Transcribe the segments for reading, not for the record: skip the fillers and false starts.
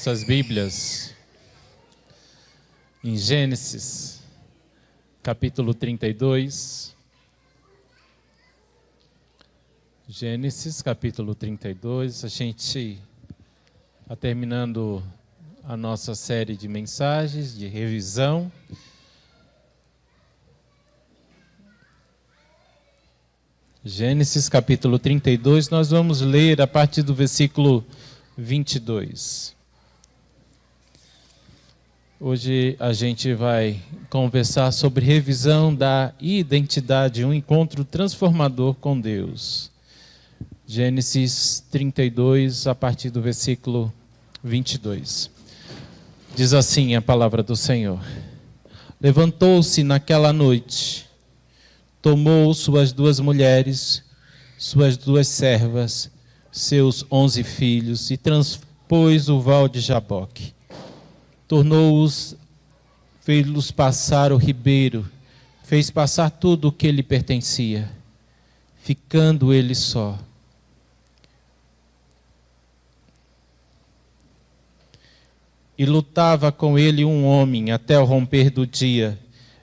nossas Bíblias em Gênesis, capítulo 32. Gênesis, capítulo 32. A gente está terminando a nossa série de mensagens, de revisão. Gênesis, capítulo 32, nós vamos ler a partir do versículo 22. Hoje a gente vai conversar sobre revisão da identidade, um encontro transformador com Deus. Gênesis 32, a partir do versículo 22. Diz assim a palavra do Senhor: Levantou-se naquela noite, tomou suas 2 mulheres, suas 2 servas, seus 11 filhos, e transpôs o val de Jaboque. Tornou-os, fez-los passar o ribeiro, fez passar tudo o que lhe pertencia, ficando ele só. E lutava com ele um homem até o romper do dia.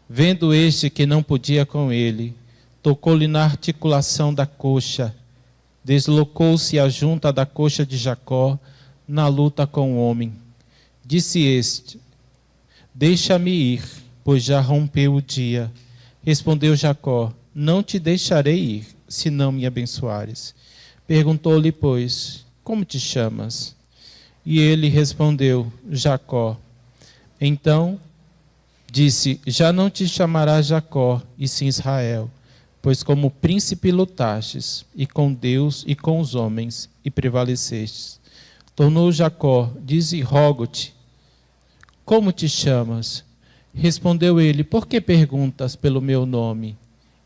Vendo este que não podia com ele, tocou-lhe na articulação da coxa, deslocou-se a junta da coxa de Jacó na luta com o homem. Disse este: Deixa-me ir, pois já rompeu o dia. Respondeu Jacó: Não te deixarei ir, se não me abençoares. Perguntou-lhe, pois, como te chamas? E ele respondeu: Jacó. Então disse: Já não te chamarás Jacó, e sim Israel, pois como príncipe lutastes, e com Deus e com os homens, e prevalecestes. Tornou Jacó: Dize, rogo-te, como te chamas? Respondeu ele: Por que perguntas pelo meu nome?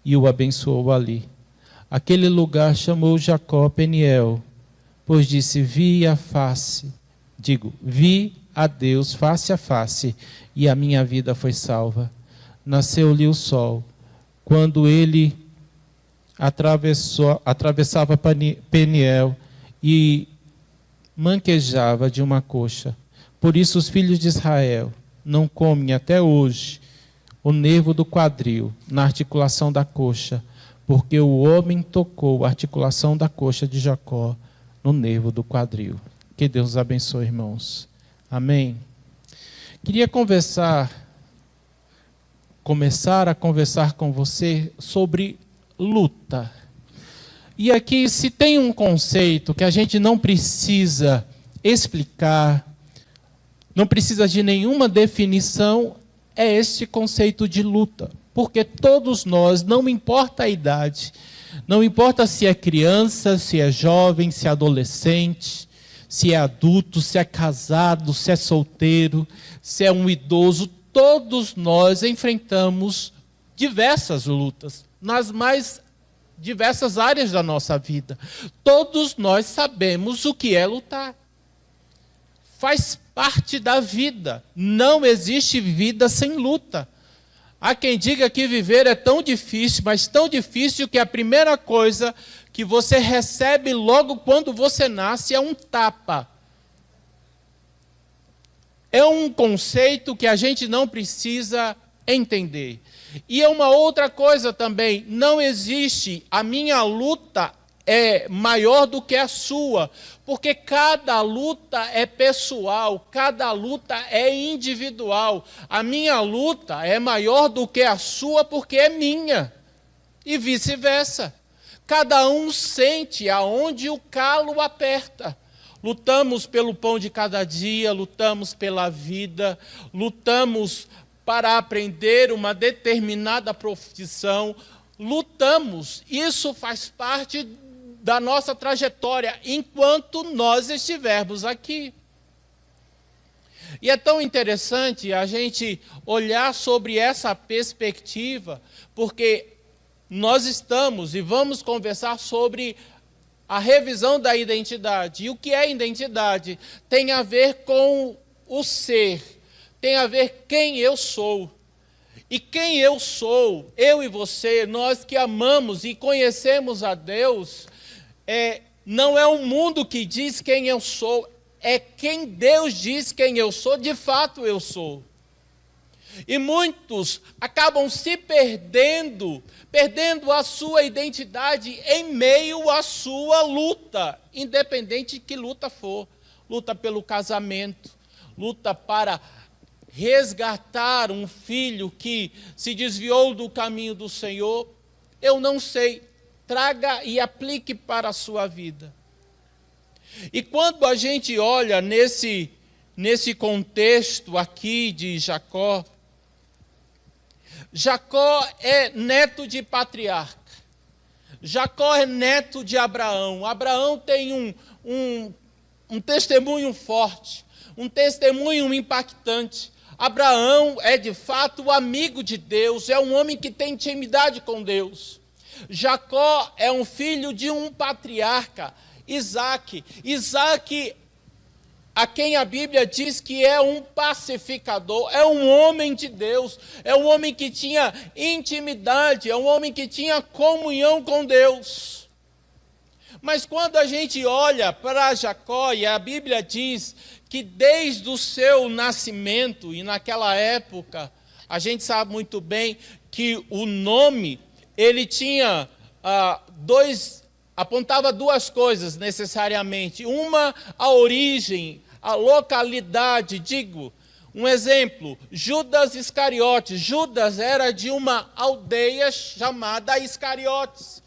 E o abençoou ali. Aquele lugar chamou Jacó Peniel, pois disse: Vi a Deus face a face, e a minha vida foi salva. Nasceu-lhe o sol, quando ele atravessava Peniel e manquejava de uma coxa. Por isso os filhos de Israel não comem até hoje o nervo do quadril na articulação da coxa, porque o homem tocou a articulação da coxa de Jacó no nervo do quadril. Que Deus os abençoe, irmãos. Amém. Queria começar a conversar com você sobre luta. E aqui, se tem um conceito que a gente não precisa explicar, não precisa de nenhuma definição, é este conceito de luta. Porque todos nós, não importa a idade, não importa se é criança, se é jovem, se é adolescente, se é adulto, se é casado, se é solteiro, se é um idoso, todos nós enfrentamos diversas lutas, nas mais diversas áreas da nossa vida. Todos nós sabemos o que é lutar. Faz parte da vida. Não existe vida sem luta. Há quem diga que viver é tão difícil, mas tão difícil que a primeira coisa que você recebe logo quando você nasce é um tapa. É um conceito que a gente não precisa entender. E é uma outra coisa também, não existe, a minha luta é maior do que a sua, porque cada luta é pessoal, cada luta é individual. A minha luta é maior do que a sua porque é minha, e vice-versa. Cada um sente aonde o calo aperta. Lutamos pelo pão de cada dia, lutamos pela vida, lutamos para aprender uma determinada profissão, lutamos. Isso faz parte da nossa trajetória enquanto nós estivermos aqui. E é tão interessante a gente olhar sobre essa perspectiva, porque nós estamos e vamos conversar sobre a revisão da identidade. E o que é identidade? Tem a ver com o ser, tem a ver quem eu sou. E quem eu sou, eu e você, nós que amamos e conhecemos a Deus, não é o mundo que diz quem eu sou, é quem Deus diz quem eu sou, de fato eu sou. E muitos acabam se perdendo a sua identidade em meio à sua luta, independente de que luta for. Luta pelo casamento, luta para resgatar um filho que se desviou do caminho do Senhor. Eu não sei, traga e aplique para a sua vida. E quando a gente olha nesse contexto aqui de Jacó, Jacó é neto de patriarca. Jacó é neto de Abraão. Abraão tem um testemunho forte, um testemunho impactante. Abraão é, de fato, o amigo de Deus, é um homem que tem intimidade com Deus. Jacó é um filho de um patriarca, Isaque. Isaque, a quem a Bíblia diz que é um pacificador, é um homem de Deus, é um homem que tinha intimidade, é um homem que tinha comunhão com Deus. Mas quando a gente olha para Jacó, e a Bíblia diz que desde o seu nascimento, e naquela época, a gente sabe muito bem que o nome, ele tinha apontava duas coisas necessariamente. Uma, a origem, a localidade. Digo, um exemplo, Judas Iscariotes. Judas era de uma aldeia chamada Iscariotes.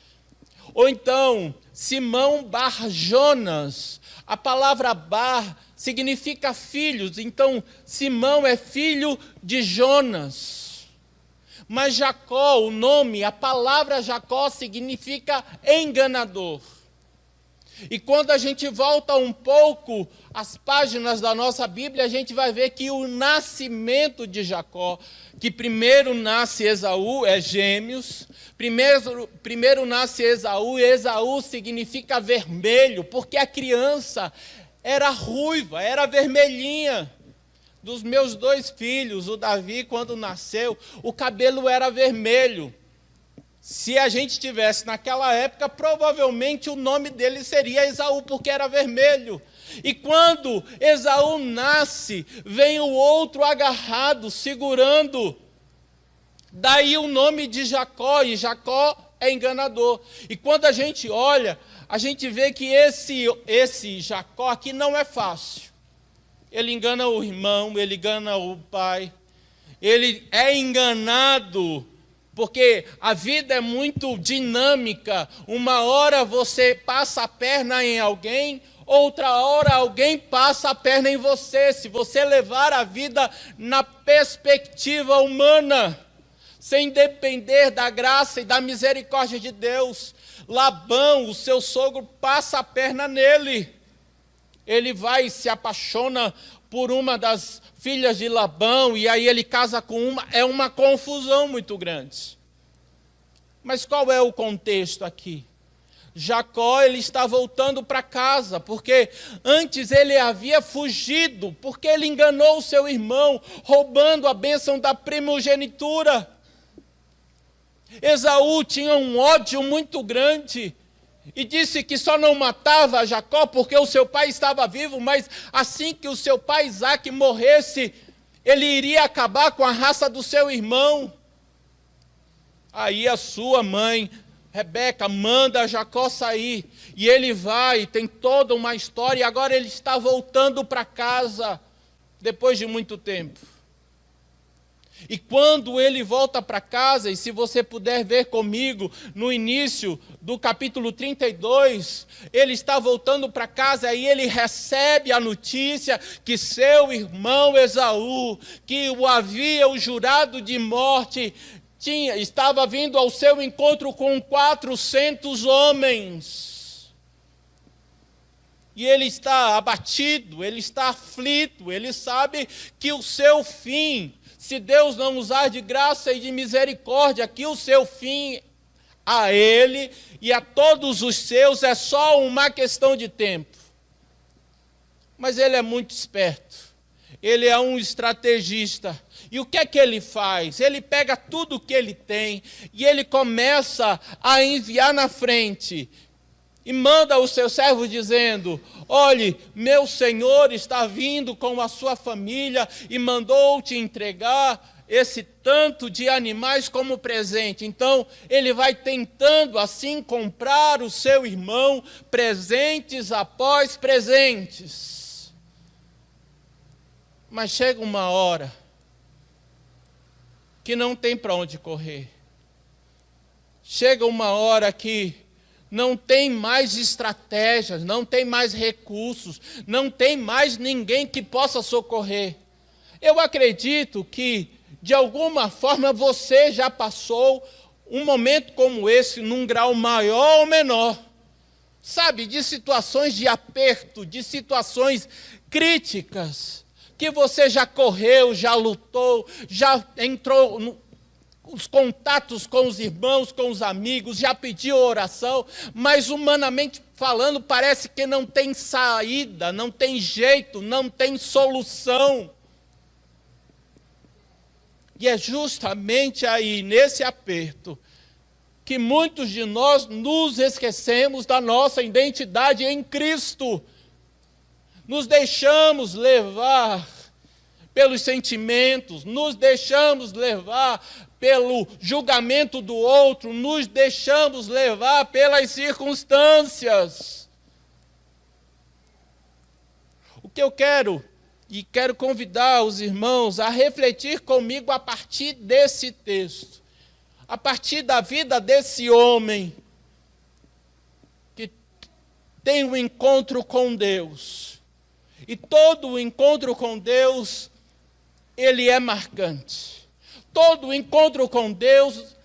Ou então, Simão Bar Jonas. A palavra Bar significa filhos. Então, Simão é filho de Jonas. Mas Jacó, o nome, a palavra Jacó significa enganador. E quando a gente volta um pouco as páginas da nossa Bíblia, a gente vai ver que o nascimento de Jacó, que primeiro nasce Esaú, é gêmeos, primeiro nasce Esaú, e Esaú significa vermelho, porque a criança era ruiva, era vermelhinha. Dos meus dois filhos, o Davi, quando nasceu, o cabelo era vermelho. Se a gente tivesse naquela época, provavelmente o nome dele seria Esaú, porque era vermelho. E quando Esaú nasce, vem o outro agarrado, segurando. Daí o nome de Jacó, e Jacó é enganador. E quando a gente olha, a gente vê que esse Jacó aqui não é fácil. Ele engana o irmão, ele engana o pai, ele é enganado, porque a vida é muito dinâmica. Uma hora você passa a perna em alguém, outra hora alguém passa a perna em você. Se você levar a vida na perspectiva humana, sem depender da graça e da misericórdia de Deus, Labão, o seu sogro, passa a perna nele. Ele vai e se apaixona por uma das filhas de Labão, e aí ele casa com uma. É uma confusão muito grande. Mas qual é o contexto aqui? Jacó, ele está voltando para casa, porque antes ele havia fugido, porque ele enganou o seu irmão, roubando a bênção da primogenitura. Esaú tinha um ódio muito grande, e disse que só não matava Jacó porque o seu pai estava vivo, mas assim que o seu pai Isaque morresse, ele iria acabar com a raça do seu irmão. Aí a sua mãe, Rebeca, manda Jacó sair, e ele vai, tem toda uma história, e agora ele está voltando para casa, depois de muito tempo. E quando ele volta para casa, e se você puder ver comigo, no início do capítulo 32, ele está voltando para casa e ele recebe a notícia que seu irmão Esaú, que o havia jurado de morte, estava vindo ao seu encontro com 400 homens. E ele está abatido, ele está aflito, ele sabe que o seu fim, se Deus não usar de graça e de misericórdia, que o seu fim a ele e a todos os seus é só uma questão de tempo. Mas ele é muito esperto, ele é um estrategista. E o que é que ele faz? Ele pega tudo o que ele tem e ele começa a enviar na frente. e manda os seus servos dizendo: olhe, meu senhor está vindo com a sua família e mandou te entregar esse tanto de animais como presente. Então, ele vai tentando assim comprar o seu irmão, presentes após presentes. Mas chega uma hora que não tem para onde correr. Chega uma hora que não tem mais estratégias, não tem mais recursos, não tem mais ninguém que possa socorrer. Eu acredito que, de alguma forma, você já passou um momento como esse, num grau maior ou menor. Sabe, de situações de aperto, de situações críticas, que você já correu, já lutou, já entrou os contatos com os irmãos, com os amigos, já pediu oração, mas humanamente falando parece que não tem saída, não tem jeito, não tem solução. E é justamente aí, nesse aperto, que muitos de nós nos esquecemos da nossa identidade em Cristo. Nos deixamos levar pelos sentimentos, nos deixamos levar pelo julgamento do outro, nos deixamos levar pelas circunstâncias. O que eu quero convidar os irmãos a refletir comigo a partir desse texto, a partir da vida desse homem que tem um encontro com Deus. E todo o encontro com Deus, ele é marcante. Todo encontro com Deus,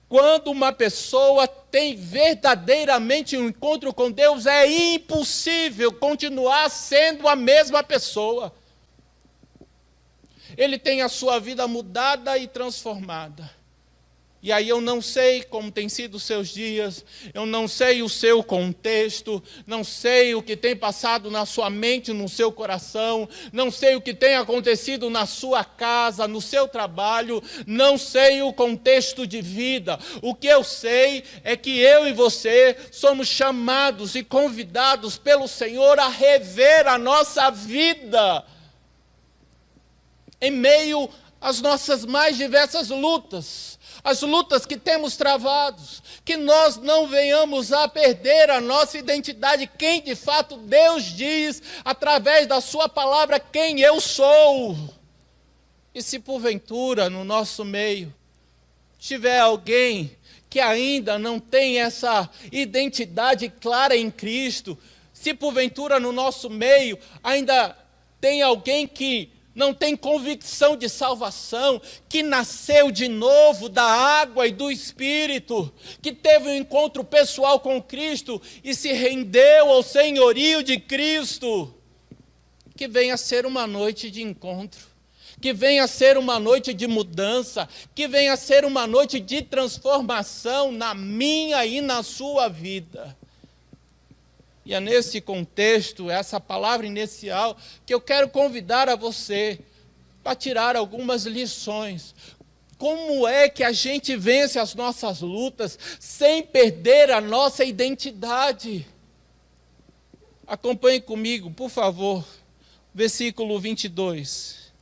quando uma pessoa tem verdadeiramente um encontro com Deus, é impossível continuar sendo a mesma pessoa. Ele tem a sua vida mudada e transformada. E aí eu não sei como tem sido os seus dias, eu não sei o seu contexto, não sei o que tem passado na sua mente, no seu coração, não sei o que tem acontecido na sua casa, no seu trabalho, não sei o contexto de vida. O que eu sei é que eu e você somos chamados e convidados pelo Senhor a rever a nossa vida em meio às nossas mais diversas lutas. As lutas que temos travados, que nós não venhamos a perder a nossa identidade, quem de fato Deus diz, através da sua palavra, quem eu sou. E se porventura no nosso meio tiver alguém que ainda não tem essa identidade clara em Cristo, se porventura no nosso meio ainda tem alguém que não tem convicção de salvação, que nasceu de novo da água e do Espírito, que teve um encontro pessoal com Cristo e se rendeu ao senhorio de Cristo, que venha ser uma noite de encontro, que venha ser uma noite de mudança, que venha ser uma noite de transformação na minha e na sua vida. E é nesse contexto, essa palavra inicial, que eu quero convidar a você para tirar algumas lições. Como é que a gente vence as nossas lutas sem perder a nossa identidade? Acompanhe comigo, por favor, versículo 22.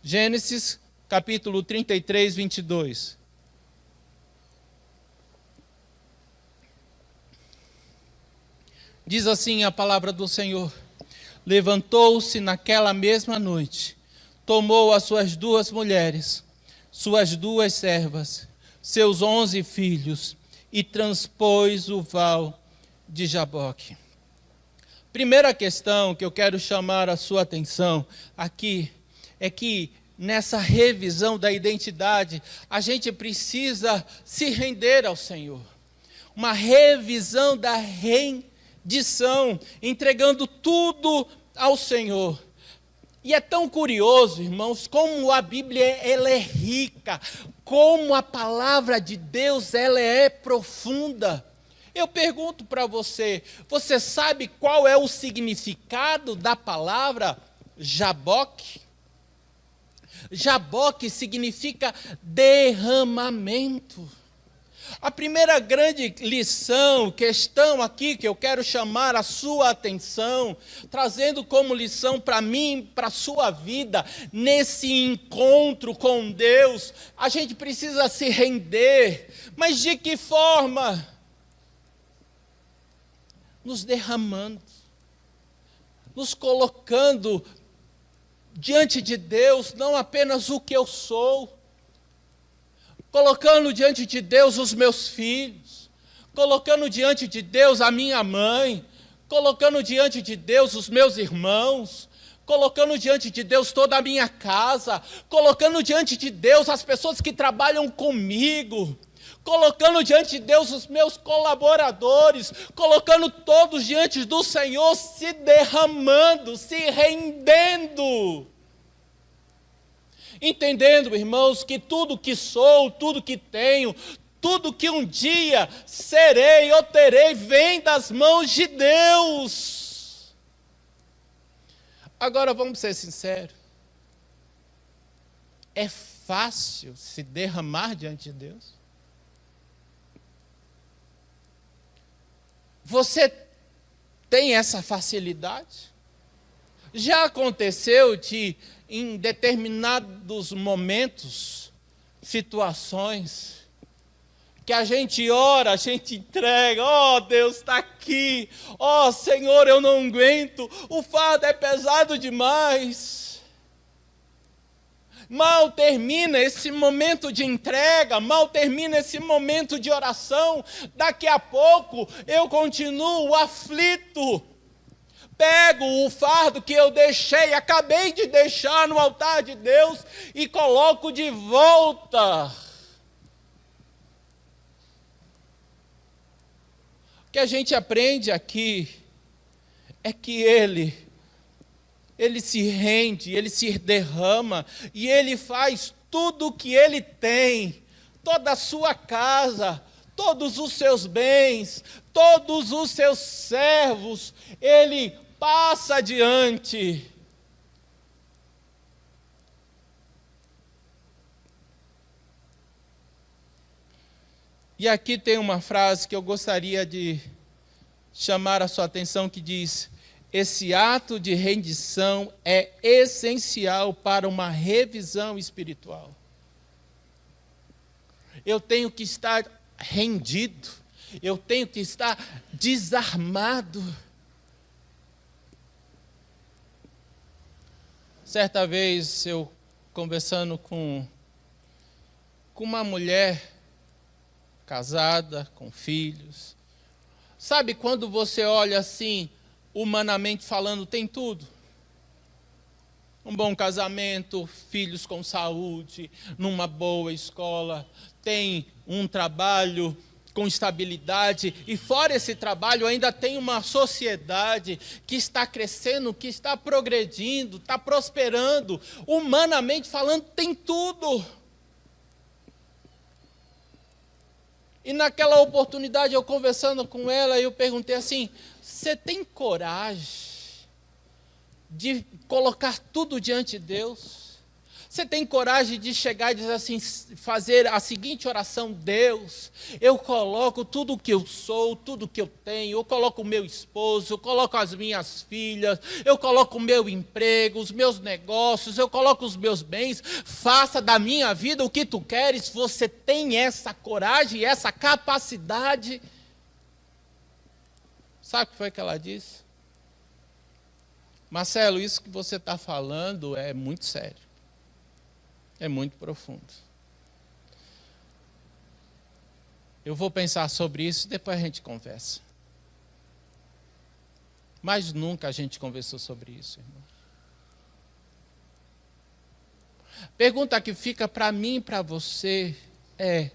Gênesis, capítulo 33, 22. Diz assim a palavra do Senhor: levantou-se naquela mesma noite, tomou as suas 2 mulheres, suas 2 servas, seus 11 filhos, e transpôs o val de Jaboque. Primeira questão que eu quero chamar a sua atenção aqui, é que nessa revisão da identidade, a gente precisa se render ao Senhor. Uma revisão da rendição, entregando tudo ao Senhor. E é tão curioso, irmãos, como a Bíblia ela é rica, como a palavra de Deus ela é profunda. Eu pergunto para você, você sabe qual é o significado da palavra Jaboque? Jaboque significa derramamento. A primeira grande lição, questão aqui que eu quero chamar a sua atenção, trazendo como lição para mim, para a sua vida, nesse encontro com Deus, a gente precisa se render. Mas de que forma? Nos derramando, nos colocando diante de Deus, não apenas o que eu sou, colocando diante de Deus os meus filhos, colocando diante de Deus a minha mãe, colocando diante de Deus os meus irmãos, colocando diante de Deus toda a minha casa, colocando diante de Deus as pessoas que trabalham comigo, colocando diante de Deus os meus colaboradores, colocando todos diante do Senhor, se derramando, se rendendo. Entendendo, irmãos, que tudo que sou, tudo que tenho, tudo que um dia serei ou terei, vem das mãos de Deus. Agora vamos ser sinceros. É fácil se derramar diante de Deus? Você tem essa facilidade? Já aconteceu de, em determinados momentos, situações, que a gente ora, a gente entrega, Deus está aqui, Senhor, eu não aguento, o fardo é pesado demais. Mal termina esse momento de entrega, mal termina esse momento de oração, daqui a pouco eu continuo aflito. Pego o fardo que eu acabei de deixar no altar de Deus e coloco de volta. O que a gente aprende aqui é que Ele se rende, Ele se derrama e Ele faz tudo o que Ele tem, toda a sua casa, todos os seus bens, todos os seus servos, Ele passa adiante. E aqui tem uma frase que eu gostaria de chamar a sua atenção, que diz: esse ato de rendição é essencial para uma revisão espiritual. Eu tenho que estar rendido, eu tenho que estar desarmado. Certa vez eu conversando com uma mulher casada, com filhos. Sabe quando você olha assim, humanamente falando, tem tudo? Um bom casamento, filhos com saúde, numa boa escola, tem um trabalho com estabilidade, e fora esse trabalho ainda tem uma sociedade que está crescendo, que está progredindo, está prosperando, humanamente falando, tem tudo. E naquela oportunidade, eu conversando com ela, eu perguntei assim: você tem coragem de colocar tudo diante de Deus? Você tem coragem de chegar e dizer assim, fazer a seguinte oração: Deus, eu coloco tudo o que eu sou, tudo o que eu tenho, eu coloco o meu esposo, eu coloco as minhas filhas, eu coloco o meu emprego, os meus negócios, eu coloco os meus bens, faça da minha vida o que tu queres. Você tem essa coragem, essa capacidade? Sabe o que foi que ela disse? Marcelo, isso que você está falando é muito sério. É muito profundo. Eu vou pensar sobre isso e depois a gente conversa. Mas nunca a gente conversou sobre isso, irmão. Pergunta que fica para mim e para você é: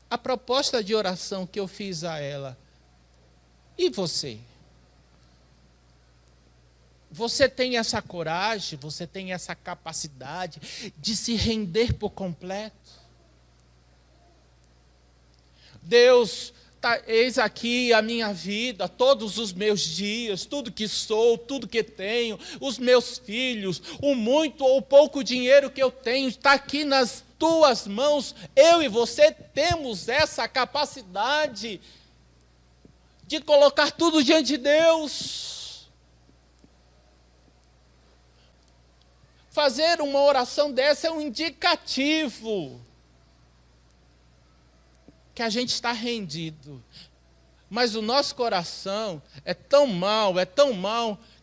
a proposta de oração que eu fiz a ela, e você? Você tem essa coragem, você tem essa capacidade de se render por completo? Deus eis aqui a minha vida, todos os meus dias, tudo que sou, tudo que tenho, os meus filhos, o muito ou pouco dinheiro que eu tenho, está aqui nas tuas mãos. Eu e você temos essa capacidade de colocar tudo diante de Deus. Fazer uma oração dessa é um indicativo que a gente está rendido. Mas o nosso coração é tão mau,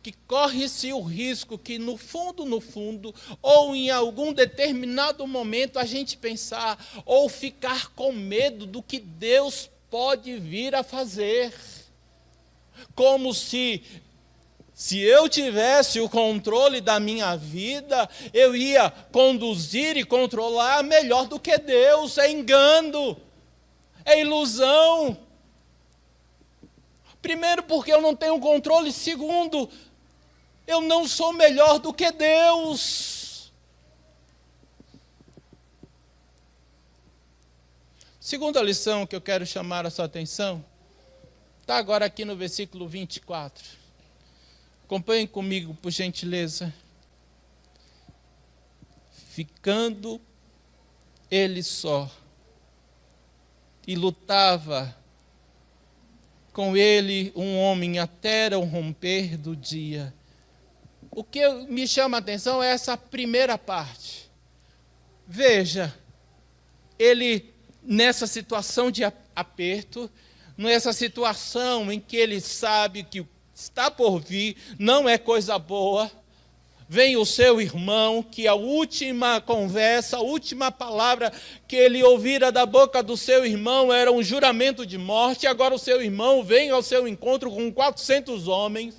que corre-se o risco que no fundo, ou em algum determinado momento a gente pensar, ou ficar com medo do que Deus pode vir a fazer. Como se eu tivesse o controle da minha vida, eu ia conduzir e controlar melhor do que Deus. É engano. É ilusão. Primeiro, porque eu não tenho controle. Segundo, eu não sou melhor do que Deus. Segunda lição que eu quero chamar a sua atenção, está agora aqui no versículo 24. Acompanhem comigo, por gentileza. Ficando ele só, e lutava com ele um homem até o romper do dia. O que me chama a atenção é essa primeira parte. Veja, ele nessa situação de aperto, nessa situação em que ele sabe que está por vir não é coisa boa, vem o seu irmão, que a última conversa, a última palavra que ele ouvira da boca do seu irmão era um juramento de morte. Agora o seu irmão vem ao seu encontro com 400 homens.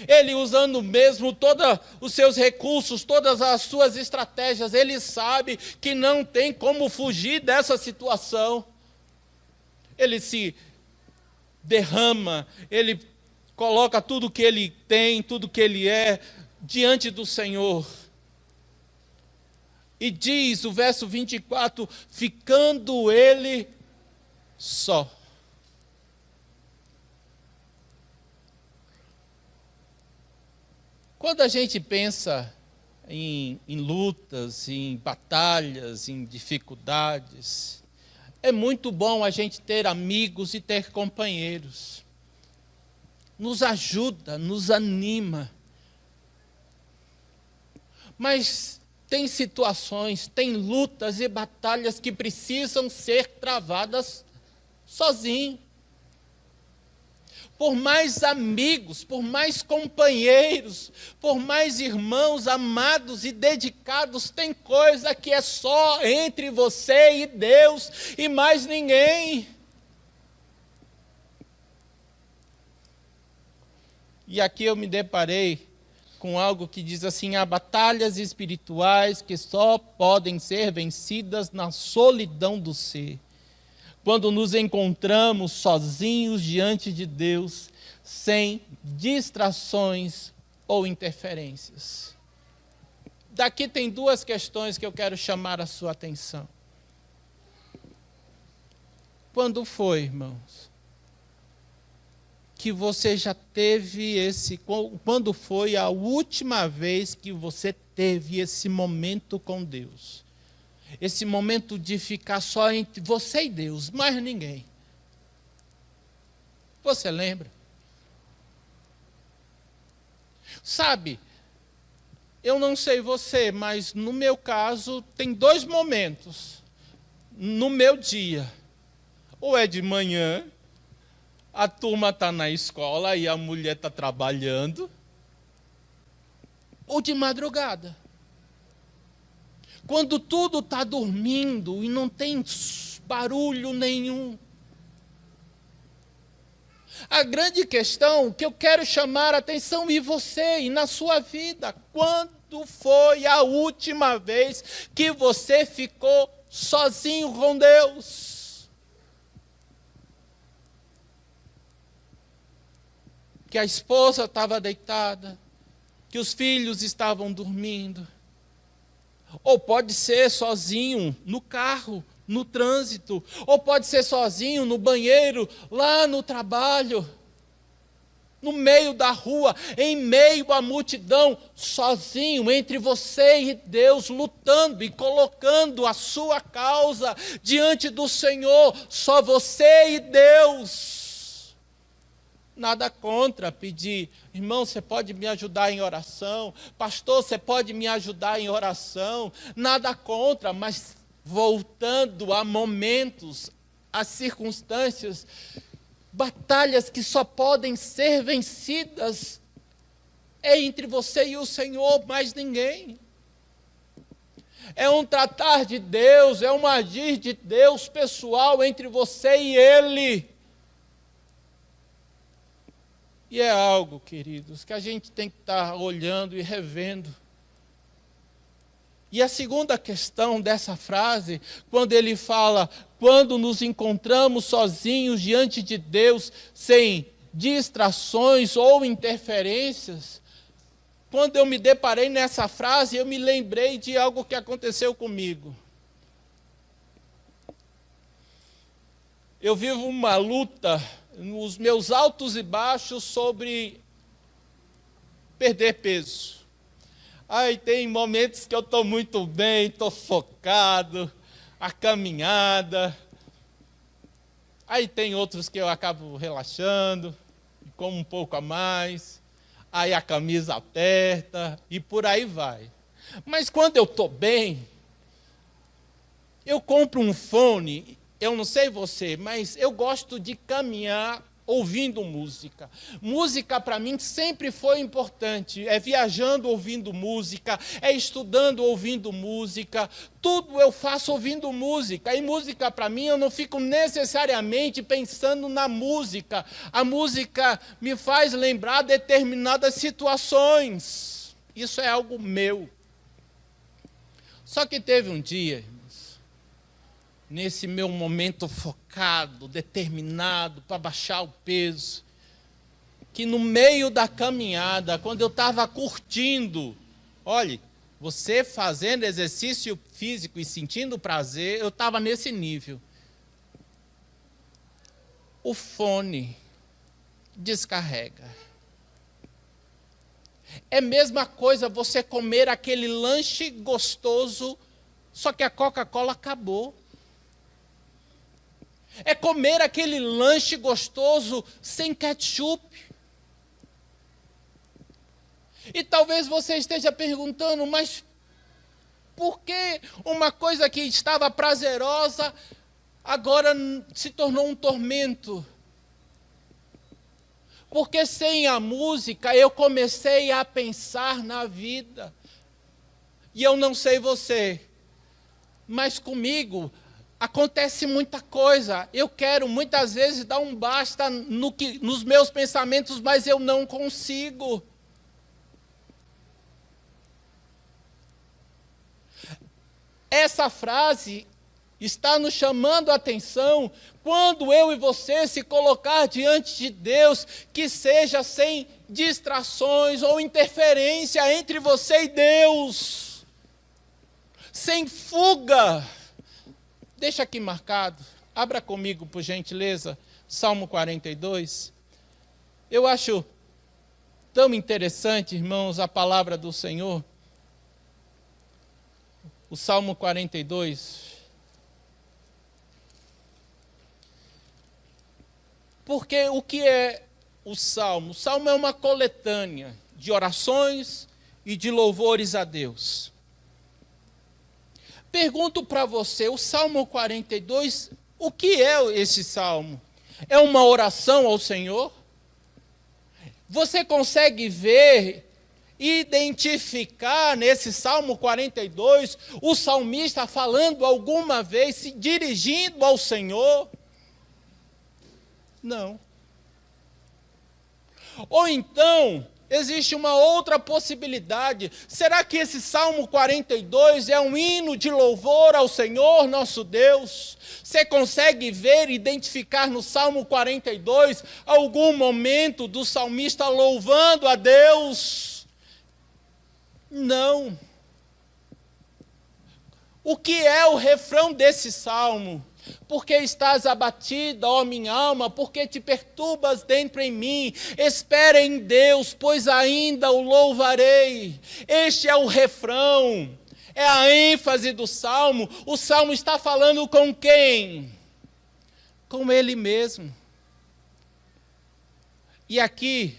Ele usando mesmo todos os seus recursos, todas as suas estratégias. Ele sabe que não tem como fugir dessa situação. Ele se derrama, ele coloca tudo que ele tem, tudo que ele é, diante do Senhor. E diz o verso 24, ficando ele só. Quando a gente pensa em lutas, em batalhas, em dificuldades, é muito bom a gente ter amigos e ter companheiros. Nos ajuda, nos anima. Mas tem situações, tem lutas e batalhas que precisam ser travadas sozinho. Por mais amigos, por mais companheiros, por mais irmãos amados e dedicados, tem coisa que é só entre você e Deus e mais ninguém. E aqui eu me deparei com algo que diz assim: há batalhas espirituais que só podem ser vencidas na solidão do ser. Quando nos encontramos sozinhos diante de Deus, sem distrações ou interferências. Daqui tem duas questões que eu quero chamar a sua atenção. Quando foi, irmãos, que você já teve quando foi a última vez que você teve esse momento com Deus? Esse momento de ficar só entre você e Deus, mais ninguém. Você lembra? Sabe, eu não sei você, mas no meu caso tem 2 momentos no meu dia. Ou é de manhã, a turma está na escola e a mulher está trabalhando, ou de madrugada. Quando tudo está dormindo e não tem barulho nenhum. A grande questão que eu quero chamar a atenção em você e na sua vida, quando foi a última vez que você ficou sozinho com Deus? Que a esposa estava deitada, que os filhos estavam dormindo. Ou pode ser sozinho no carro, no trânsito, ou pode ser sozinho no banheiro, lá no trabalho, no meio da rua, em meio à multidão, sozinho, entre você e Deus, lutando e colocando a sua causa diante do Senhor, só você e Deus. Nada contra pedir, irmão, você pode me ajudar em oração, pastor, você pode me ajudar em oração, nada contra, mas voltando a momentos, a circunstâncias, batalhas que só podem ser vencidas é entre você e o Senhor, mais ninguém. É um tratar de Deus, é um agir de Deus pessoal entre você e Ele. E é algo, queridos, que a gente tem que estar olhando e revendo. E a segunda questão dessa frase, quando ele fala, quando nos encontramos sozinhos diante de Deus, sem distrações ou interferências, quando eu me deparei nessa frase, eu me lembrei de algo que aconteceu comigo. Eu vivo uma luta, nos meus altos e baixos, sobre perder peso. Aí tem momentos que eu estou muito bem, estou focado, a caminhada. Aí tem outros que eu acabo relaxando, como um pouco a mais. Aí a camisa aperta e por aí vai. Mas quando eu estou bem, eu compro um fone, eu não sei você, mas eu gosto de caminhar ouvindo música. Música para mim sempre foi importante. É viajando ouvindo música, é estudando ouvindo música. Tudo eu faço ouvindo música. E música para mim eu não fico necessariamente pensando na música. A música me faz lembrar determinadas situações. Isso é algo meu. Só que teve um dia, nesse meu momento focado, determinado para baixar o peso, que no meio da caminhada, quando eu estava curtindo, olhe, você fazendo exercício físico e sentindo prazer, eu estava nesse nível. O fone descarrega. É a mesma coisa você comer aquele lanche gostoso, só que a Coca-Cola acabou. É comer aquele lanche gostoso sem ketchup. E talvez você esteja perguntando, mas por que uma coisa que estava prazerosa agora se tornou um tormento? Porque sem a música eu comecei a pensar na vida. E eu não sei você, mas comigo acontece muita coisa. Eu quero muitas vezes dar um basta nos meus pensamentos, mas eu não consigo. Essa frase está nos chamando a atenção quando eu e você se colocar diante de Deus, que seja sem distrações ou interferência entre você e Deus, sem fuga. Deixa aqui marcado, abra comigo, por gentileza, Salmo 42. Eu acho tão interessante, irmãos, a palavra do Senhor. O Salmo 42. Porque o que é o Salmo? O Salmo é uma coletânea de orações e de louvores a Deus. Pergunto para você, o Salmo 42, o que é esse Salmo? É uma oração ao Senhor? Você consegue ver, identificar nesse Salmo 42, o salmista falando alguma vez, se dirigindo ao Senhor? Não. Ou então, existe uma outra possibilidade. Será que esse Salmo 42 é um hino de louvor ao Senhor nosso Deus? Você consegue ver, identificar no Salmo 42 algum momento do salmista louvando a Deus? Não. O que é o refrão desse salmo? Porque estás abatida, ó minha alma, porque te perturbas dentro em mim. Espera em Deus, pois ainda o louvarei. Este é o refrão, é a ênfase do salmo. O salmo está falando com quem? Com ele mesmo. E aqui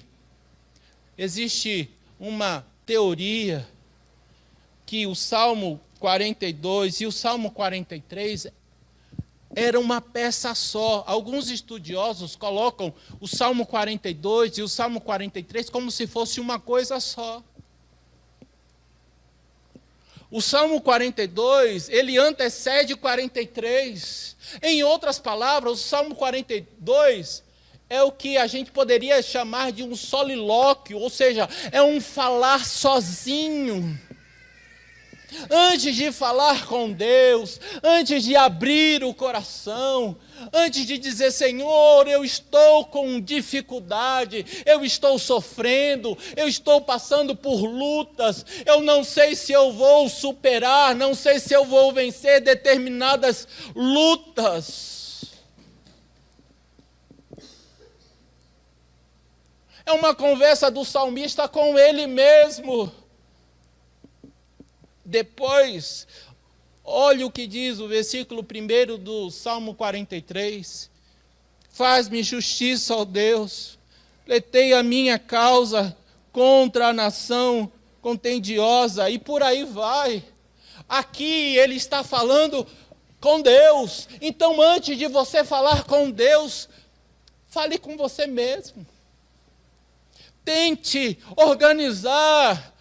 existe uma teoria que o Salmo 42 e o Salmo 43 era uma peça só. Alguns estudiosos colocam o Salmo 42 e o Salmo 43 como se fosse uma coisa só. O Salmo 42, ele antecede o 43. Em outras palavras, o Salmo 42 é o que a gente poderia chamar de um solilóquio, ou seja, é um falar sozinho. Antes de falar com Deus, antes de abrir o coração, antes de dizer, Senhor, eu estou com dificuldade, eu estou sofrendo, eu estou passando por lutas, eu não sei se eu vou superar, não sei se eu vou vencer determinadas lutas. É uma conversa do salmista com ele mesmo. Depois, olha o que diz o versículo 1 do Salmo 43. Faz-me justiça, ó Deus, pleiteia a minha causa contra a nação contendiosa, e por aí vai. Aqui ele está falando com Deus. Então, antes de você falar com Deus, fale com você mesmo. Tente organizar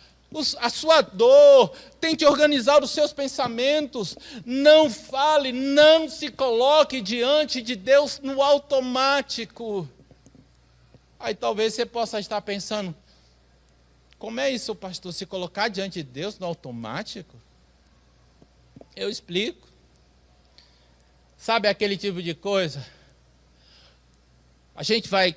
a sua dor, tente organizar os seus pensamentos, não fale, não se coloque diante de Deus no automático. Aí talvez você possa estar pensando, como é isso, pastor, se colocar diante de Deus no automático? Eu explico. Sabe aquele tipo de coisa? A gente vai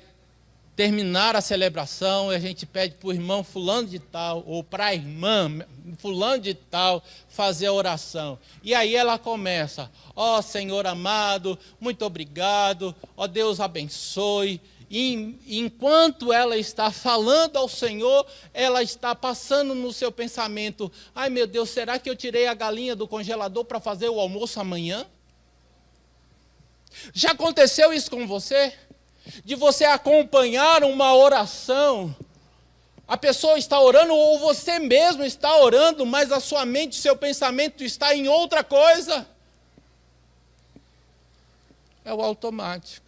terminar a celebração e a gente pede para o irmão fulano de tal, ou para a irmã fulano de tal, fazer a oração. E aí ela começa, ó Senhor amado, muito obrigado, ó Deus abençoe. E enquanto ela está falando ao Senhor, ela está passando no seu pensamento, ai meu Deus, será que eu tirei a galinha do congelador para fazer o almoço amanhã? Já aconteceu isso com você? De você acompanhar uma oração, a pessoa está orando ou você mesmo está orando, mas a sua mente, seu pensamento está em outra coisa. É o automático.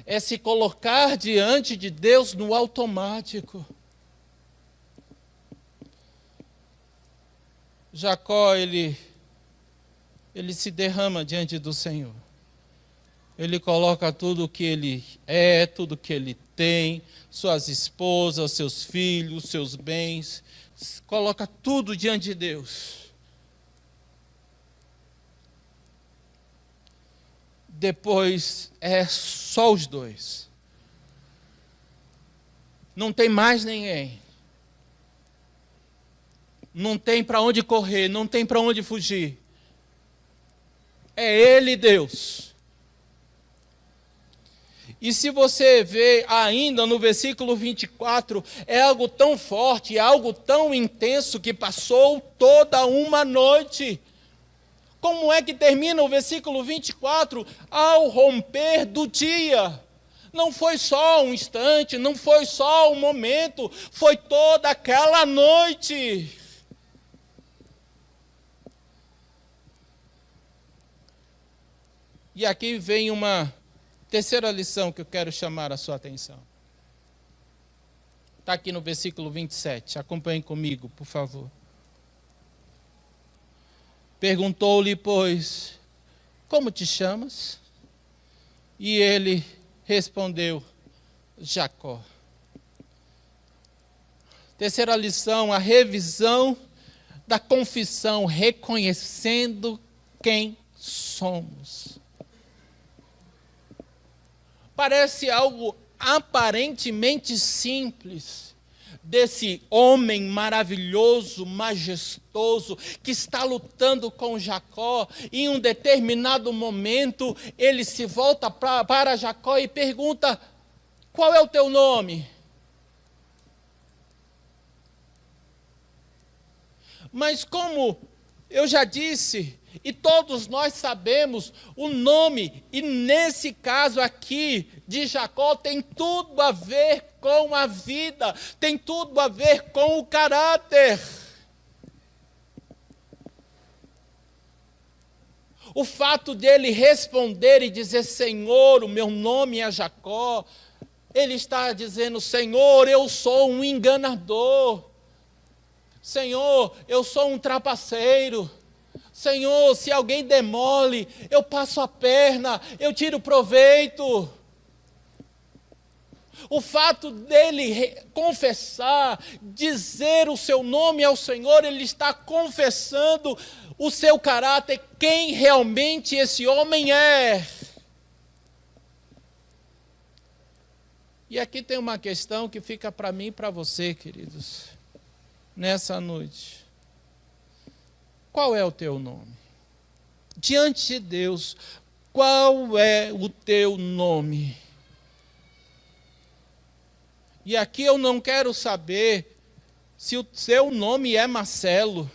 É se colocar diante de Deus no automático. Jacó, ele se derrama diante do Senhor. Ele coloca tudo o que ele é, tudo o que ele tem, suas esposas, seus filhos, seus bens, coloca tudo diante de Deus. Depois é só os dois. Não tem mais ninguém. Não tem para onde correr, não tem para onde fugir. É ele, Deus. E se você vê ainda no versículo 24, é algo tão forte, é algo tão intenso que passou toda uma noite. Como é que termina o versículo 24? Ao romper do dia. Não foi só um instante, não foi só um momento, foi toda aquela noite. E aqui vem uma terceira lição que eu quero chamar a sua atenção. Está aqui no versículo 27. Acompanhe comigo, por favor. Perguntou-lhe, pois, como te chamas? E ele respondeu, Jacó. Terceira lição, a revisão da confissão, reconhecendo quem somos. Parece algo aparentemente simples. desse homem maravilhoso, majestoso, que está lutando com Jacó, e em um determinado momento ele se volta para Jacó e pergunta: qual é o teu nome? Mas como eu já disse, e todos nós sabemos, o nome, e nesse caso aqui de Jacó, tem tudo a ver com a vida, tem tudo a ver com o caráter. O fato dele responder e dizer: Senhor, o meu nome é Jacó, ele está dizendo: Senhor, eu sou um enganador. Senhor, eu sou um trapaceiro. Senhor, se alguém demole, eu passo a perna, eu tiro proveito. O fato dele confessar, dizer o seu nome ao Senhor, ele está confessando o seu caráter, quem realmente esse homem é. E aqui tem uma questão que fica para mim e para você, queridos, nessa noite. Qual é o teu nome? Diante de Deus, qual é o teu nome? E aqui eu não quero saber se o seu nome é Marcelo.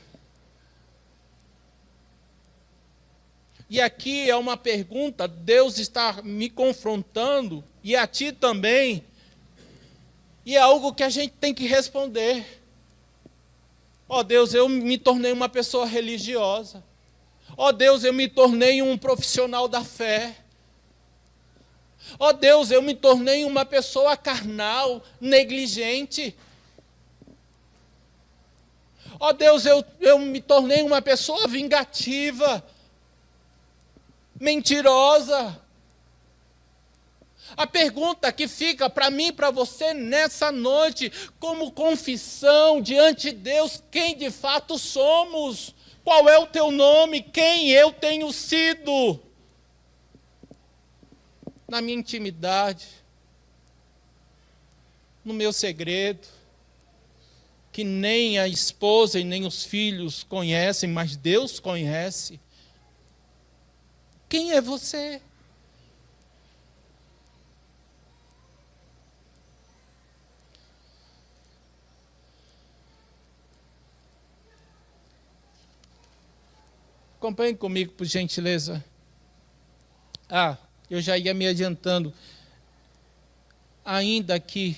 E aqui é uma pergunta, Deus está me confrontando, e a ti também, e é algo que a gente tem que responder. Ó Deus, eu me tornei uma pessoa religiosa. Ó Deus, eu me tornei um profissional da fé. Ó Deus, eu me tornei uma pessoa carnal, negligente. Ó Deus, eu me tornei uma pessoa vingativa, mentirosa. A pergunta que fica para mim e para você nessa noite, como confissão diante de Deus, quem de fato somos? Qual é o teu nome? Quem eu tenho sido? Na minha intimidade, no meu segredo, que nem a esposa e nem os filhos conhecem, mas Deus conhece. Quem é você? Acompanhe comigo, por gentileza. Eu já ia me adiantando. Ainda aqui,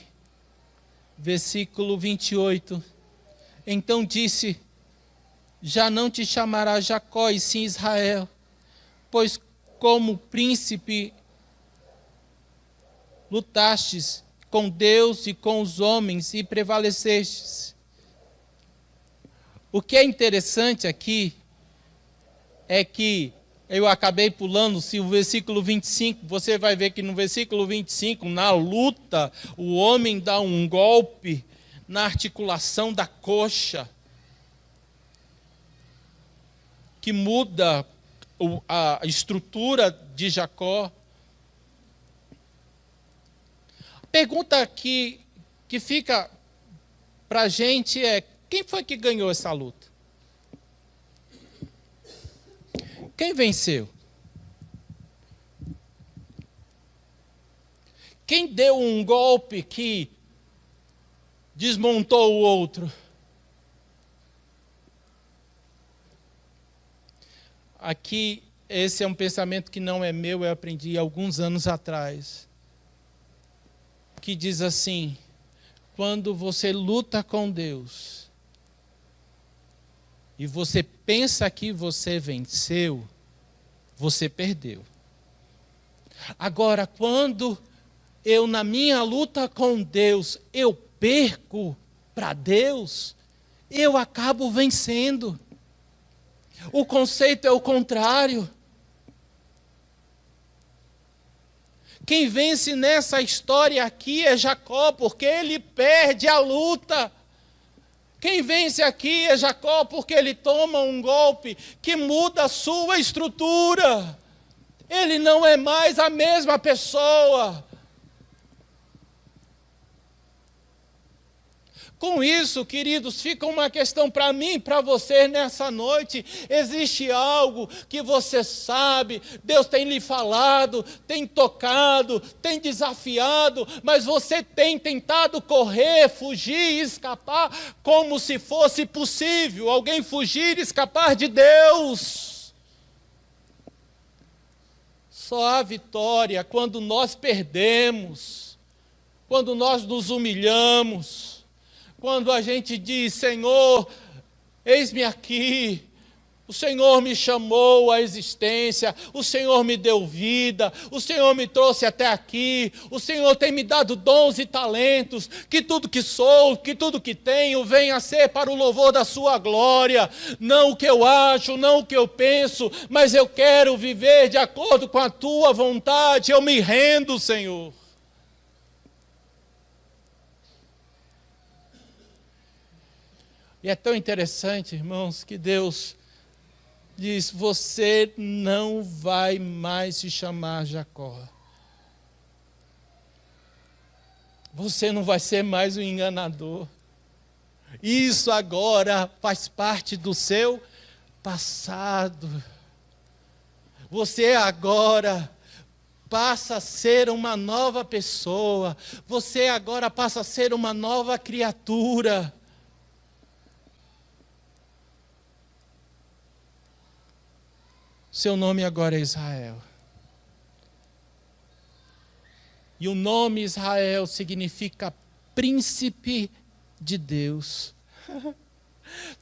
versículo 28. Então disse: já não te chamará Jacó, e sim Israel, pois como príncipe lutastes com Deus e com os homens e prevalecestes. O que é interessante aqui é que eu acabei pulando, se o versículo 25, você vai ver que no versículo 25, na luta, o homem dá um golpe na articulação da coxa, que muda a estrutura de Jacó. A pergunta que fica para a gente é: quem foi que ganhou essa luta? Quem venceu? Quem deu um golpe que desmontou o outro? Aqui, esse é um pensamento que não é meu, eu aprendi alguns anos atrás, que diz assim: quando você luta com Deus, e você pensa que você venceu, você perdeu. Agora, quando eu, na minha luta com Deus, eu perco para Deus, eu acabo vencendo. O conceito é o contrário. Quem vence nessa história aqui é Jacó, porque ele perde a luta. Quem vence aqui é Jacó, porque ele toma um golpe que muda a sua estrutura. Ele não é mais a mesma pessoa. Com isso, queridos, fica uma questão para mim e para você nessa noite. Existe algo que você sabe, Deus tem lhe falado, tem tocado, tem desafiado, mas você tem tentado correr, fugir, escapar, como se fosse possível alguém fugir e escapar de Deus. Só há vitória quando nós perdemos, quando nós nos humilhamos, quando a gente diz: Senhor, eis-me aqui, o Senhor me chamou à existência, o Senhor me deu vida, o Senhor me trouxe até aqui, o Senhor tem me dado dons e talentos, que tudo que sou, que tudo que tenho, venha a ser para o louvor da sua glória, não o que eu acho, não o que eu penso, mas eu quero viver de acordo com a tua vontade, eu me rendo, Senhor. E é tão interessante, irmãos, que Deus diz: você não vai mais se chamar Jacó. Você não vai ser mais um enganador. Isso agora faz parte do seu passado. Você agora passa a ser uma nova pessoa. Você agora passa a ser uma nova criatura. Seu nome agora é Israel. E o nome Israel significa príncipe de Deus.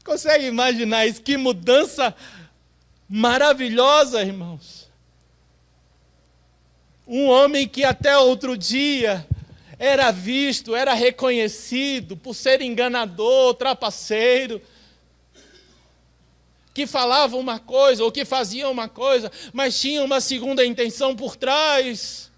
Consegue imaginar isso? Que mudança maravilhosa, irmãos. Um homem que até outro dia era visto, era reconhecido por ser enganador, trapaceiro, que falava uma coisa, ou que fazia uma coisa, mas tinha uma segunda intenção por trás,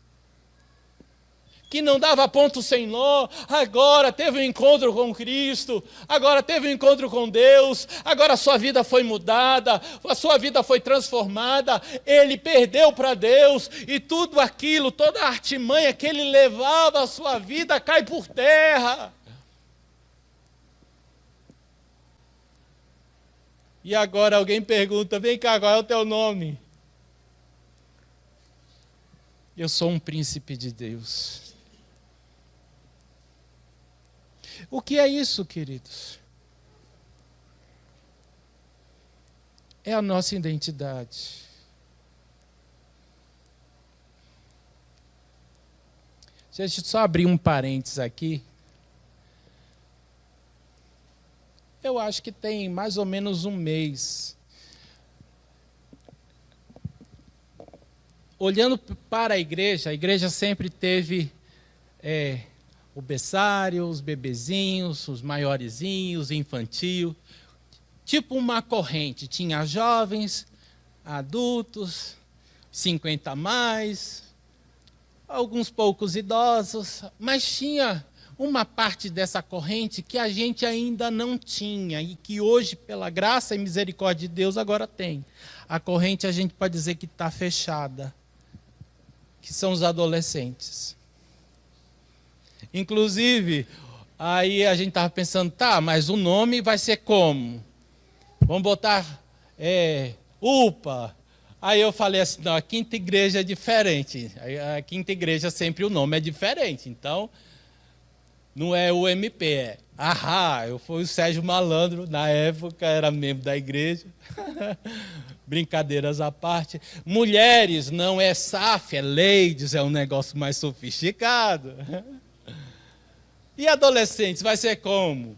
que não dava ponto sem nó. Agora teve um encontro com Cristo, agora teve um encontro com Deus, agora a sua vida foi mudada, a sua vida foi transformada, ele perdeu para Deus, e tudo aquilo, toda a artimanha que ele levava a sua vida cai por terra. E agora alguém pergunta: vem cá, qual é o teu nome? Eu sou um príncipe de Deus. O que é isso, queridos? É a nossa identidade. Deixa eu só abrir um parênteses aqui. Eu acho que tem mais ou menos um mês. Olhando para a igreja sempre teve o berçário, os bebezinhos, os maiorzinhos, infantil. Tipo uma corrente. Tinha jovens, adultos, 50 a mais, alguns poucos idosos, mas tinha uma parte dessa corrente que a gente ainda não tinha e que hoje, pela graça e misericórdia de Deus, agora tem. A corrente a gente pode dizer que está fechada, que são os adolescentes. Inclusive, aí a gente estava pensando: tá, mas o nome vai ser como? Vamos botar UPA. Aí eu falei assim: não, a quinta igreja é diferente. A quinta igreja sempre o nome é diferente, então não é o MP, é Ahá. Eu fui o Sérgio Malandro, na época era membro da igreja. Brincadeiras à parte. Mulheres, não é SAF, é Ladies, é um negócio mais sofisticado. E adolescentes, vai ser como?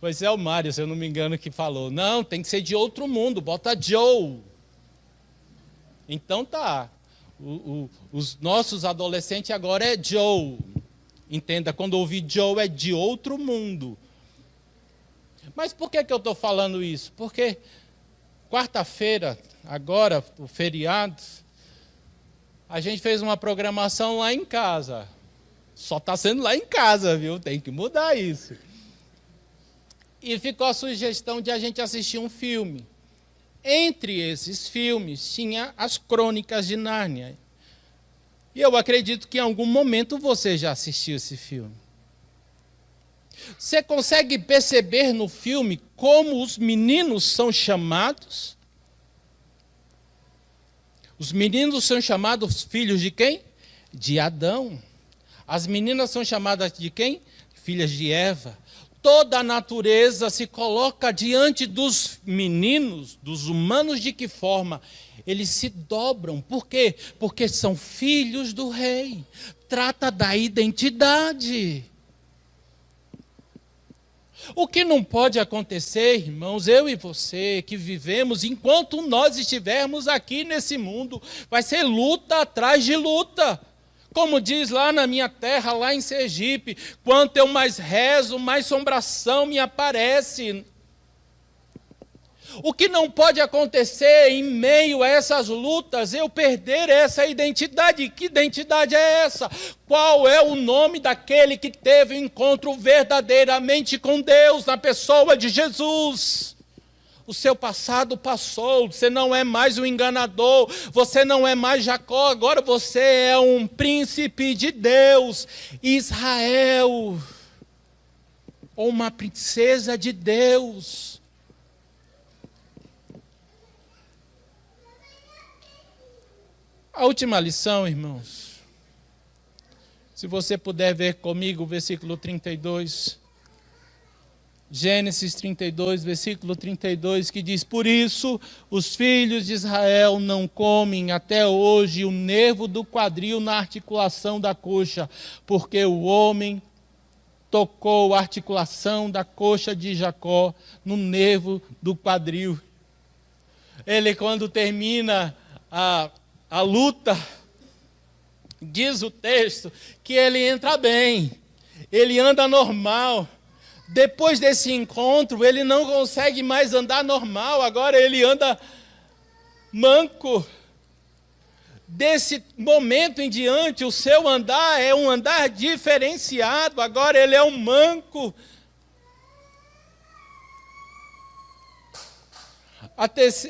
Pois é o Mário, se eu não me engano, que falou: não, tem que ser de outro mundo, bota Joe. Então tá, os nossos adolescentes agora é Joe. Entenda, quando ouvir Joe é de outro mundo. Mas por que eu estou falando isso? Porque quarta-feira, agora, o feriado, a gente fez uma programação lá em casa. Só está sendo lá em casa, viu? Tem que mudar isso. E ficou a sugestão de a gente assistir um filme. Entre esses filmes, tinha as Crônicas de Nárnia. E eu acredito que em algum momento você já assistiu esse filme. Você consegue perceber no filme como os meninos são chamados? Os meninos são chamados filhos de quem? De Adão. As meninas são chamadas de quem? Filhas de Eva. Toda a natureza se coloca diante dos meninos, dos humanos, de que forma? Eles se dobram. Por quê? Porque são filhos do rei. Trata da identidade. O que não pode acontecer, irmãos, eu e você que vivemos, enquanto nós estivermos aqui nesse mundo, vai ser luta atrás de luta. Como diz lá na minha terra, lá em Sergipe, quanto eu mais rezo, mais assombração me aparece. O que não pode acontecer em meio a essas lutas, eu perder essa identidade. Que identidade é essa? Qual é o nome daquele que teve um encontro verdadeiramente com Deus, na pessoa de Jesus? O seu passado passou, você não é mais um enganador, você não é mais Jacó, agora você é um príncipe de Deus, Israel, ou uma princesa de Deus. A última lição, irmãos, se você puder ver comigo o versículo 32, Gênesis 32, versículo 32, que diz: por isso os filhos de Israel não comem até hoje o nervo do quadril na articulação da coxa, porque o homem tocou a articulação da coxa de Jacó no nervo do quadril. Ele, quando termina a luta, diz o texto, que ele entra bem, ele anda normal. Depois desse encontro, ele não consegue mais andar normal, agora ele anda manco. Desse momento em diante, o seu andar é um andar diferenciado, agora ele é um manco.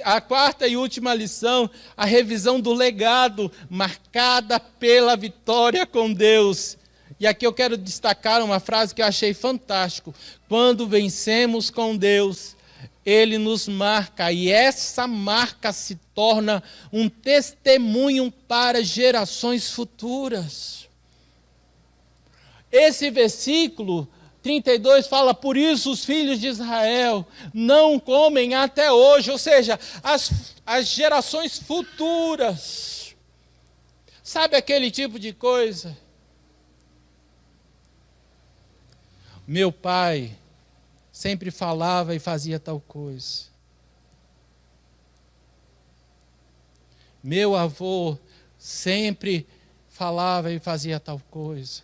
A quarta e última lição, a revisão do legado, marcada pela vitória com Deus. E aqui eu quero destacar uma frase que eu achei fantástico. Quando vencemos com Deus, Ele nos marca, e essa marca se torna um testemunho para gerações futuras. Esse versículo 32 fala: por isso os filhos de Israel não comem até hoje, ou seja, as gerações futuras. Sabe aquele tipo de coisa? Meu pai sempre falava e fazia tal coisa. Meu avô sempre falava e fazia tal coisa.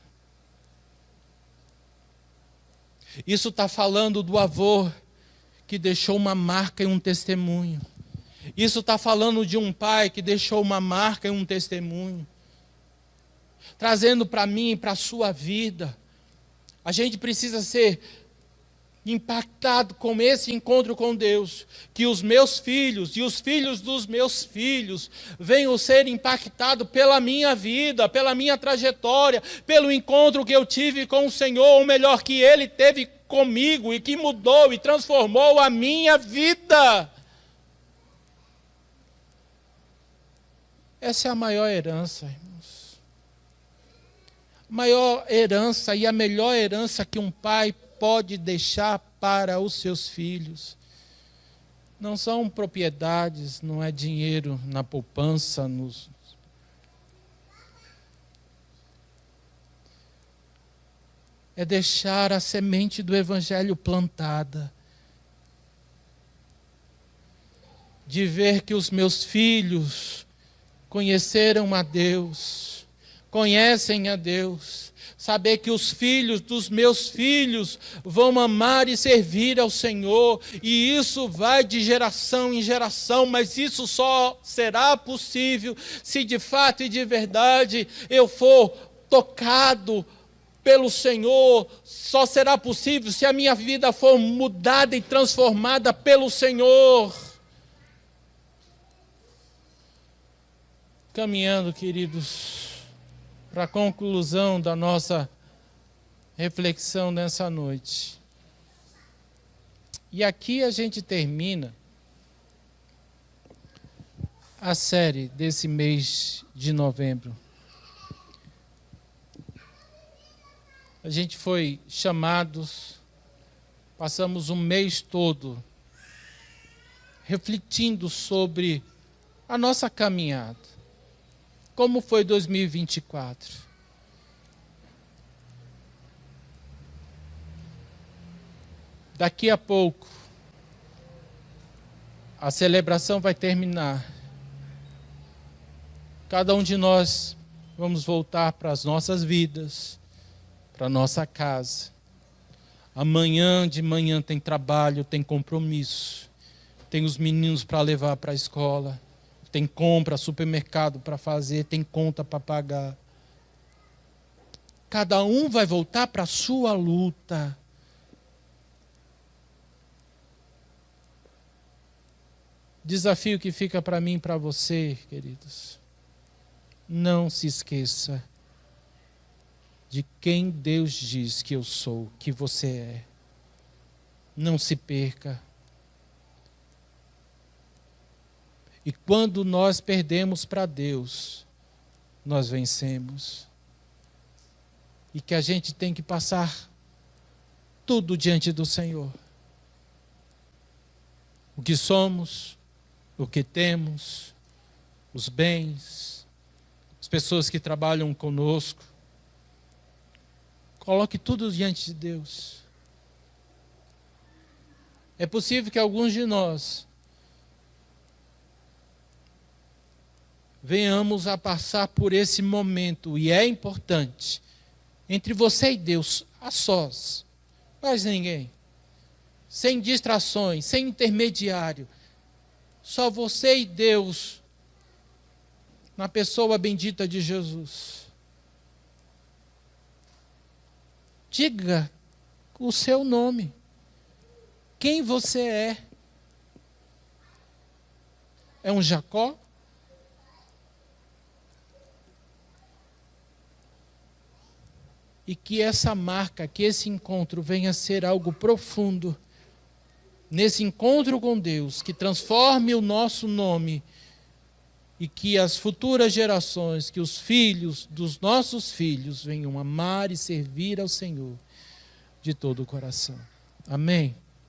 Isso está falando do avô que deixou uma marca e um testemunho. Isso está falando de um pai que deixou uma marca e um testemunho. Trazendo para mim e para a sua vida. A gente precisa ser impactado com esse encontro com Deus. Que os meus filhos e os filhos dos meus filhos venham ser impactados pela minha vida, pela minha trajetória, pelo encontro que eu tive com o Senhor, ou melhor, que Ele teve comigo e que mudou e transformou a minha vida. Essa é a maior herança, irmãos. A maior herança e a melhor herança que um pai pode deixar para os seus filhos. Não são propriedades, não é dinheiro na poupança, é deixar a semente do Evangelho plantada. De ver que os meus filhos conheceram a Deus, conhecem a Deus. Saber que os filhos dos meus filhos vão amar e servir ao Senhor. E isso vai de geração em geração, mas isso só será possível se de fato e de verdade eu for tocado pelo Senhor. Só será possível se a minha vida for mudada e transformada pelo Senhor. Caminhando, queridos, para a conclusão da nossa reflexão nessa noite. E aqui a gente termina a série desse mês de novembro. A gente foi chamados, passamos um mês todo refletindo sobre a nossa caminhada. Como foi 2024? Daqui a pouco, a celebração vai terminar. Cada um de nós vamos voltar para as nossas vidas, para a nossa casa. Amanhã de manhã tem trabalho, tem compromisso. Tem os meninos para levar para a escola. Tem compra, supermercado para fazer, tem conta para pagar. Cada um vai voltar para a sua luta. Desafio que fica para mim e para você, queridos. Não se esqueça de quem Deus diz que eu sou, que você é. Não se perca. E quando nós perdemos para Deus, nós vencemos. E que a gente tem que passar tudo diante do Senhor. O que somos, o que temos, os bens, as pessoas que trabalham conosco. Coloque tudo diante de Deus. É possível que alguns de nós venhamos a passar por esse momento, e é importante, entre você e Deus, a sós, mais ninguém, sem distrações, sem intermediário, só você e Deus, na pessoa bendita de Jesus. Diga o seu nome, quem você é. É um Jacó? E que essa marca, que esse encontro venha a ser algo profundo, nesse encontro com Deus, que transforme o nosso nome, e que as futuras gerações, que os filhos dos nossos filhos venham amar e servir ao Senhor de todo o coração. Amém?